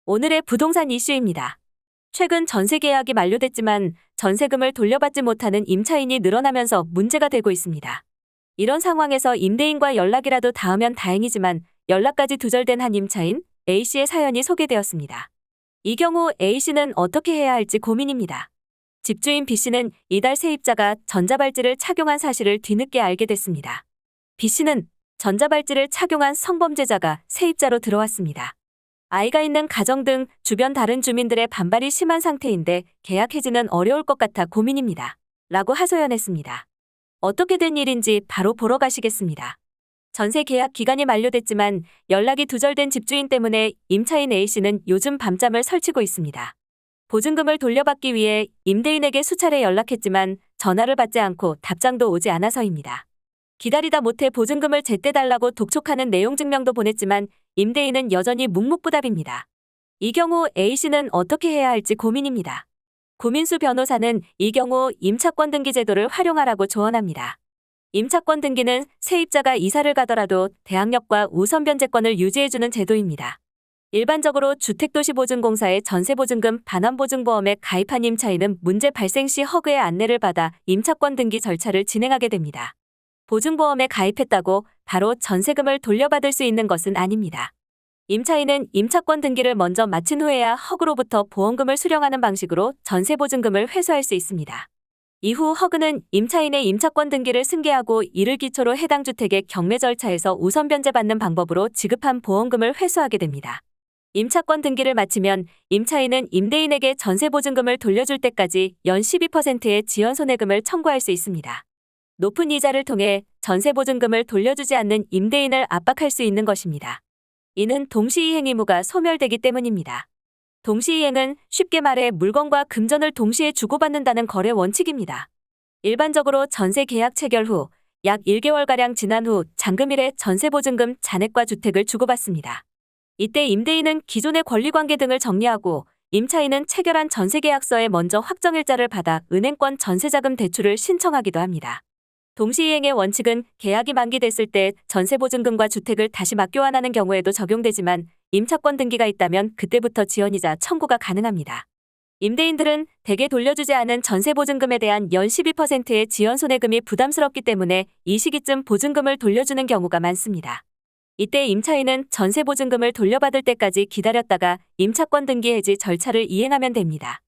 오늘의 부동산 이슈입니다. 최근 전세 계약이 만료됐지만 전세금을 돌려받지 못하는 임차인이 늘어나면서 문제가 되고 있습니다. 이런 상황에서 임대인과 연락이라도 닿으면 다행이지만 연락까지 두절된 한 임차인 A씨의 사연이 소개되었습니다. 이 경우 A씨는 어떻게 해야 할지 고민입니다. 집주인 B씨는 이달 세입자가 전자발찌를 착용한 사실을 뒤늦게 알게 됐습니다. B씨는 전자발찌를 착용한 성범죄자가 세입자로 들어왔습니다. 아이가 있는 가정 등 주변 다른 주민들의 반발이 심한 상태인데 계약 해지는 어려울 것 같아 고민입니다. 라고 하소연했습니다. 어떻게 된 일인지 바로 보러 가시겠습니다. 전세 계약 기간이 만료됐지만 연락이 두절된 집주인 때문에 임차인 A씨는 요즘 밤잠을 설치고 있습니다. 보증금을 돌려받기 위해 임대인에게 수차례 연락했지만 전화를 받지 않고 답장도 오지 않아서입니다. 기다리다 못해 보증금을 제때 달라고 독촉하는 내용 증명도 보냈지만 임대인은 여전히 묵묵부답입니다. 이 경우 A씨는 어떻게 해야 할지 고민입니다. 고민수 변호사는 이 경우 임차권 등기 제도를 활용하라고 조언합니다. 임차권 등기는 세입자가 이사를 가더라도 대항력과 우선 변제권을 유지해주는 제도입니다. 일반적으로 주택도시보증공사의 전세보증금 반환보증보험에 가입한 임차인은 문제 발생 시 허그의 안내를 받아 임차권 등기 절차를 진행하게 됩니다. 보증보험에 가입했다고 바로 전세금을 돌려받을 수 있는 것은 아닙니다. 임차인은 임차권 등기를 먼저 마친 후에야 허그로부터 보험금을 수령하는 방식으로 전세보증금을 회수할 수 있습니다. 이후 허그는 임차인의 임차권 등기를 승계하고 이를 기초로 해당 주택의 경매 절차에서 우선 변제받는 방법으로 지급한 보험금을 회수하게 됩니다. 임차권 등기를 마치면 임차인은 임대인에게 전세보증금을 돌려줄 때까지 연 12%의 지연손해금을 청구할 수 있습니다. 높은 이자를 통해 전세보증금을 돌려주지 않는 임대인을 압박할 수 있는 것입니다. 이는 동시이행 의무가 소멸되기 때문입니다. 동시이행은 쉽게 말해 물건과 금전을 동시에 주고받는다는 거래 원칙입니다. 일반적으로 전세 계약 체결 후 약 1개월가량 지난 후 잔금일에 전세보증금 잔액과 주택을 주고받습니다. 이때 임대인은 기존의 권리관계 등을 정리하고 임차인은 체결한 전세계약서에 먼저 확정일자를 받아 은행권 전세자금 대출을 신청하기도 합니다. 동시이행의 원칙은 계약이 만기됐을 때 전세보증금과 주택을 다시 맞교환하는 경우에도 적용되지만 임차권 등기가 있다면 그때부터 지연이자 청구가 가능합니다. 임대인들은 대개 돌려주지 않은 전세보증금에 대한 연 12%의 지연손해금이 부담스럽기 때문에 이 시기쯤 보증금을 돌려주는 경우가 많습니다. 이때 임차인은 전세보증금을 돌려받을 때까지 기다렸다가 임차권 등기 해지 절차를 이행하면 됩니다.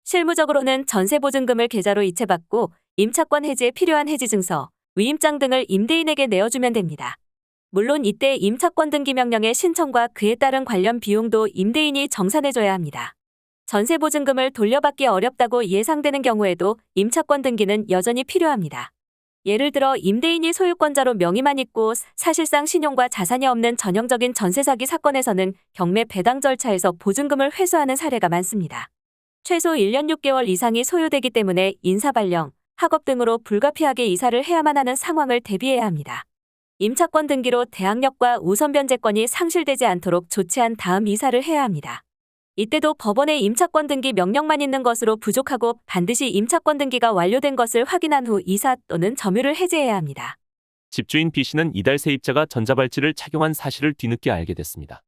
실무적으로는 전세보증금을 계좌로 이체받고 임차권 해지에 필요한 해지증서, 위임장 등을 임대인에게 내어주면 됩니다. 물론 이때 임차권 등기 명령의 신청과 그에 따른 관련 비용도 임대인이 정산해줘야 합니다. 전세보증금을 돌려받기 어렵다고 예상되는 경우에도 임차권 등기는 여전히 필요합니다. 예를 들어 임대인이 소유권자로 명의만 있고 사실상 신용과 자산이 없는 전형적인 전세사기 사건에서는 경매 배당 절차에서 보증금을 회수하는 사례가 많습니다. 최소 1년 6개월 이상이 소요되기 때문에 인사발령, 학업 등으로 불가피하게 이사를 해야만 하는 상황을 대비해야 합니다. 임차권 등기로 대항력과 우선 변제권이 상실되지 않도록 조치한 다음 이사를 해야 합니다. 이때도 법원에 임차권 등기 명령만 있는 것으로 부족하고 반드시 임차권 등기가 완료된 것을 확인한 후 이사 또는 점유를 해제해야 합니다. 집주인 B씨는 이달 세입자가 전자발찌를 착용한 사실을 뒤늦게 알게 됐습니다.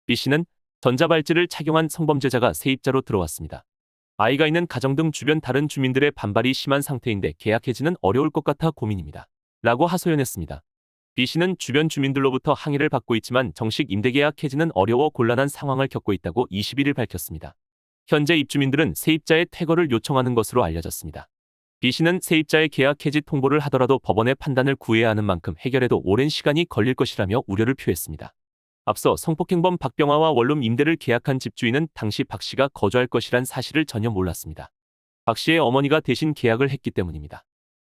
B씨는 전자발찌를 착용한 성범죄자가 세입자로 들어왔습니다. 아이가 있는 가정 등 주변 다른 주민들의 반발이 심한 상태인데 계약 해지는 어려울 것 같아 고민입니다. 라고 하소연했습니다. B씨는 주변 주민들로부터 항의를 받고 있지만 정식 임대계약 해지는 어려워 곤란한 상황을 겪고 있다고 21일 밝혔습니다. 현재 입주민들은 세입자의 퇴거를 요청하는 것으로 알려졌습니다. B씨는 세입자의 계약 해지 통보를 하더라도 법원의 판단을 구해야 하는 만큼 해결에도 오랜 시간이 걸릴 것이라며 우려를 표했습니다. 앞서 성폭행범 박병화와 원룸 임대를 계약한 집주인은 당시 박씨가 거주할 것이란 사실을 전혀 몰랐습니다. 박씨의 어머니가 대신 계약을 했기 때문입니다.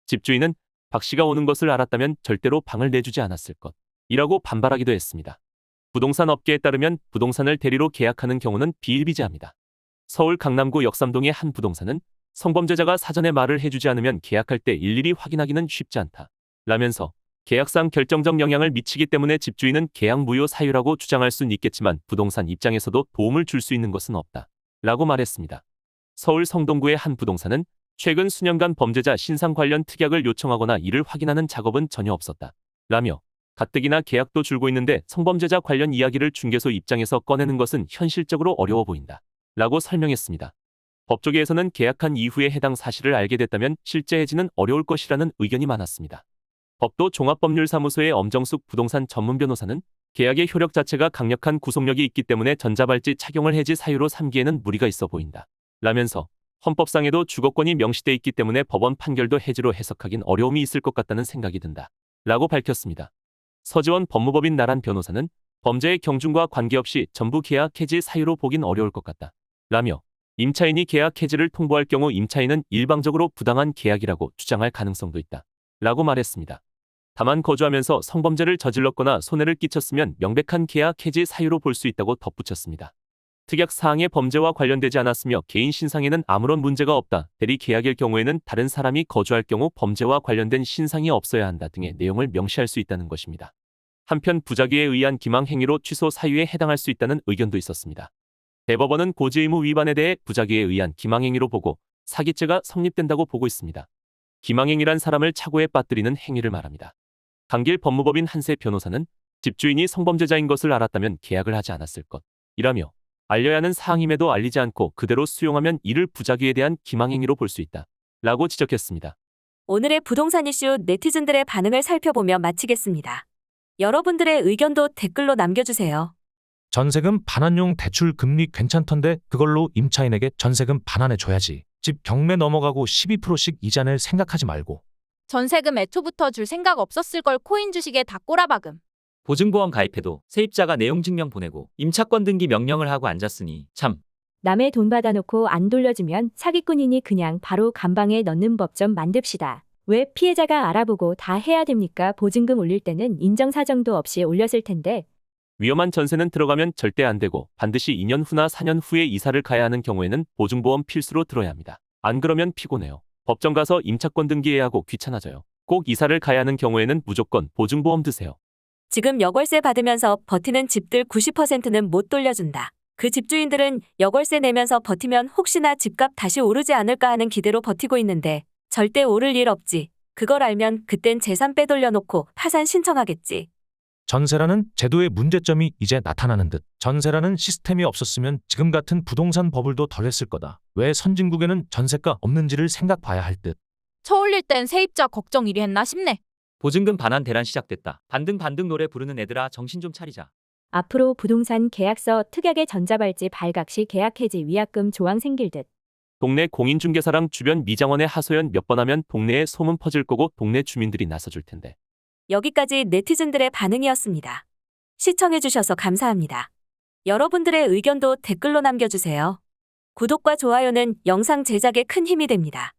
집주인은 박씨가 오는 것을 알았다면 절대로 방을 내주지 않았을 것이라고 반발하기도 했습니다. 부동산 업계에 따르면 부동산을 대리로 계약하는 경우는 비일비재합니다. 서울 강남구 역삼동의 한 부동산은 성범죄자가 사전에 말을 해주지 않으면 계약할 때 일일이 확인하기는 쉽지 않다 라면서 계약상 결정적 영향을 미치기 때문에 집주인은 계약 무효 사유라고 주장할 수는 있겠지만 부동산 입장에서도 도움을 줄 수 있는 것은 없다 라고 말했습니다. 서울 성동구의 한 부동산은 최근 수년간 범죄자 신상 관련 특약을 요청하거나 이를 확인하는 작업은 전혀 없었다 라며 가뜩이나 계약도 줄고 있는데 성범죄자 관련 이야기를 중개소 입장에서 꺼내는 것은 현실적으로 어려워 보인다. 라고 설명했습니다. 법조계에서는 계약한 이후에 해당 사실을 알게 됐다면 실제 해지는 어려울 것이라는 의견이 많았습니다. 법도 종합법률사무소의 엄정숙 부동산 전문 변호사는 계약의 효력 자체가 강력한 구속력이 있기 때문에 전자발찌 착용을 해지 사유로 삼기에는 무리가 있어 보인다. 라면서 헌법상에도 주거권이 명시돼 있기 때문에 법원 판결도 해지로 해석하긴 어려움이 있을 것 같다는 생각이 든다. 라고 밝혔습니다. 서지원 법무법인 나란 변호사는 범죄의 경중과 관계없이 전부 계약 해지 사유로 보긴 어려울 것 같다. 라며 임차인이 계약 해지를 통보할 경우 임차인은 일방적으로 부당한 계약이라고 주장할 가능성도 있다. 라고 말했습니다. 다만 거주하면서 성범죄를 저질렀거나 손해를 끼쳤으면 명백한 계약 해지 사유로 볼 수 있다고 덧붙였습니다. 특약 사항의 범죄와 관련되지 않았으며 개인 신상에는 아무런 문제가 없다. 대리 계약일 경우에는 다른 사람이 거주할 경우 범죄와 관련된 신상이 없어야 한다 등의 내용을 명시할 수 있다는 것입니다. 한편 부작위에 의한 기망 행위로 취소 사유에 해당할 수 있다는 의견도 있었습니다. 대법원은 고지의무 위반에 대해 부작위에 의한 기망 행위로 보고 사기죄가 성립된다고 보고 있습니다. 기망행위란 사람을 착오에 빠뜨리는 행위를 말합니다. 강길 법무법인 한세 변호사는 집주인이 성범죄자인 것을 알았다면 계약을 하지 않았을 것이라며 알려야 하는 사항임에도 알리지 않고 그대로 수용하면 이를 부작위에 대한 기망행위로 볼 수 있다. 라고 지적했습니다. 오늘의 부동산 이슈 네티즌들의 반응을 살펴보며 마치겠습니다. 여러분들의 의견도 댓글로 남겨주세요. 전세금 반환용 대출 금리 괜찮던데 그걸로 임차인에게 전세금 반환해줘야지. 집 경매 넘어가고 12%씩 이자 낼 생각하지 말고. 전세금 애초부터 줄 생각 없었을 걸 코인 주식에 다 꼬라박음. 보증보험 가입해도 세입자가 내용 증명 보내고 임차권 등기 명령을 하고 앉았으니 참. 남의 돈 받아놓고 안 돌려주면 사기꾼이니 그냥 바로 감방에 넣는 법 좀 만듭시다. 왜 피해자가 알아보고 다 해야 됩니까? 보증금 올릴 때는 인정사정도 없이 올렸을 텐데. 위험한 전세는 들어가면 절대 안 되고 반드시 2년 후나 4년 후에 이사를 가야 하는 경우에는 보증보험 필수로 들어야 합니다. 안 그러면 피곤해요. 법정 가서 임차권 등기해야 하고 귀찮아져요. 꼭 이사를 가야 하는 경우에는 무조건 보증보험 드세요. 지금 여월세 받으면서 버티는 집들 90%는 못 돌려준다. 그 집주인들은 여월세 내면서 버티면 혹시나 집값 다시 오르지 않을까 하는 기대로 버티고 있는데 절대 오를 일 없지. 그걸 알면 그땐 재산 빼돌려놓고 파산 신청하겠지. 전세라는 제도의 문제점이 이제 나타나는 듯. 전세라는 시스템이 없었으면 지금 같은 부동산 버블도 덜했을 거다. 왜 선진국에는 전세가 없는지를 생각봐야 할 듯. 쳐 올릴 땐 세입자 걱정 이리 했나 싶네. 보증금 반환 대란 시작됐다. 반등 노래 부르는 애들아 정신 좀 차리자. 앞으로 부동산 계약서 특약의 전자발찌 발각 시 계약 해지 위약금 조항 생길 듯. 동네 공인중개사랑 주변 미장원에 하소연 몇 번 하면 동네에 소문 퍼질 거고 동네 주민들이 나서줄 텐데. 여기까지 네티즌들의 반응이었습니다. 시청해주셔서 감사합니다. 여러분들의 의견도 댓글로 남겨주세요. 구독과 좋아요는 영상 제작에 큰 힘이 됩니다.